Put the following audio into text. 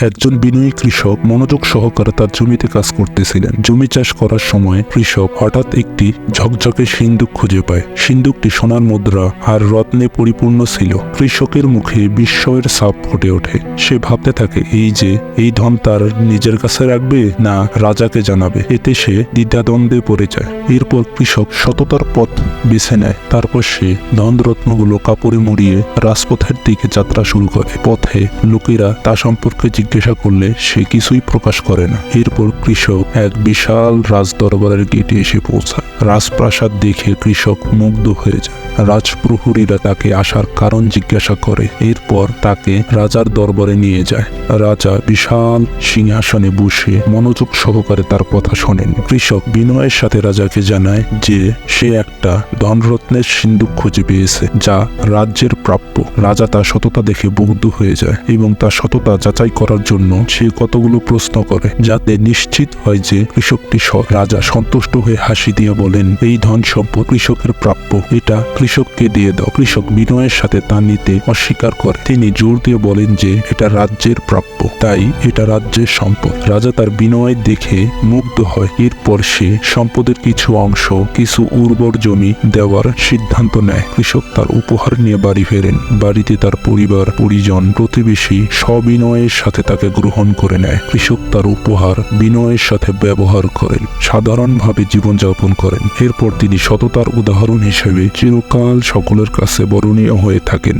একজন বিনয়ী কৃষক মনোযোগ সহকারে তার জমিতে কাজ করতেছিলেন। জমি চাষ করার সময় কৃষক হঠাৎ একটি ঝকঝকে সিন্দুক খুঁজে পায়। সিন্দুকটি সোনার মুদ্রা আর রত্নে পরিপূর্ণ ছিল। কৃষকের মুখে বিস্ময়ের ছাপ ফুটে ওঠে। সে ভাবতে থাকে এই ধন তার নিজের কাছে রাখবে না রাজাকে জানাবে। এতে সে দ্বিধাদ্বন্দ্বে পড়ে যায়। এরপর কৃষক সততার পথ বেছে নেয়। তারপর সে ধনরত্নগুলো কাপড়ে মুড়িয়ে রাজপথের দিকে যাত্রা শুরু করে। পথে লোকেরা তা সম্পর্কে জিজ্ঞাসা করলে সে কিছুই প্রকাশ করে না। এরপর কৃষক এক বিশাল রাজদরবারের গেটে এসে পৌঁছায়। রাজপ্রাসাদ দেখে কৃষক মুগ্ধ হয়ে যায়। রাজপ্রহরীরা তাকে আসার কারণ জিজ্ঞাসা করে। এরপর তাকে রাজার দরবারে নিয়ে যায়। রাজা বিশাল সিংহাসনে বসে মনোযোগ সহকারে তার কথা শোনেন। কৃষক বিনয়ের সাথে রাজাকে জানায় যে সে একটা ধনরত্নের সিন্দুক খুঁজে পেয়েছে, যা রাজ্যের প্রাপ্য। রাজা তার সততা দেখে মুগ্ধ হয়ে যায় এবং তার সততা যাচাই করার জন্য সে কতগুলো প্রশ্ন করে, যাতে নিশ্চিত হয় যে কৃষকটি সৎ। রাজা সন্তুষ্ট হয়ে হাসি দিয়ে বলেন, এই ধন সম্পদ কৃষকের প্রাপ্য, এটা কৃষককে দিয়ে দাও। কৃষক বিনয়ের সাথে তা নিতে অস্বীকার করে। তিনি জোর দিয়ে বলেন যে এটা রাজ্যের প্রাপ্য, তাই এটা রাজ্যের সম্পদ। রাজা তার বিনয় দেখে মুগ্ধ হয়। এরপর সে সম্পদের কিছু অংশ, কিছু উর্বর জমি দেওয়ার সিদ্ধান্ত নেয়। কৃষক তার উপহার নিয়ে বাড়ি ফেরেন। বাড়িতে তার পরিবার, পরিজন, প্রতিবেশী সবিনয়ের সাথে তাকে গ্রহণ করে নেয়। কৃষক তার উপহার বিনয়ের সাথে ব্যবহার করেন, সাধারণভাবে জীবনযাপন করেন। এরপর তিনি সততার উদাহরণ হিসেবে চিরকাল সকলের কাছে বরণীয় হয়ে থাকেন।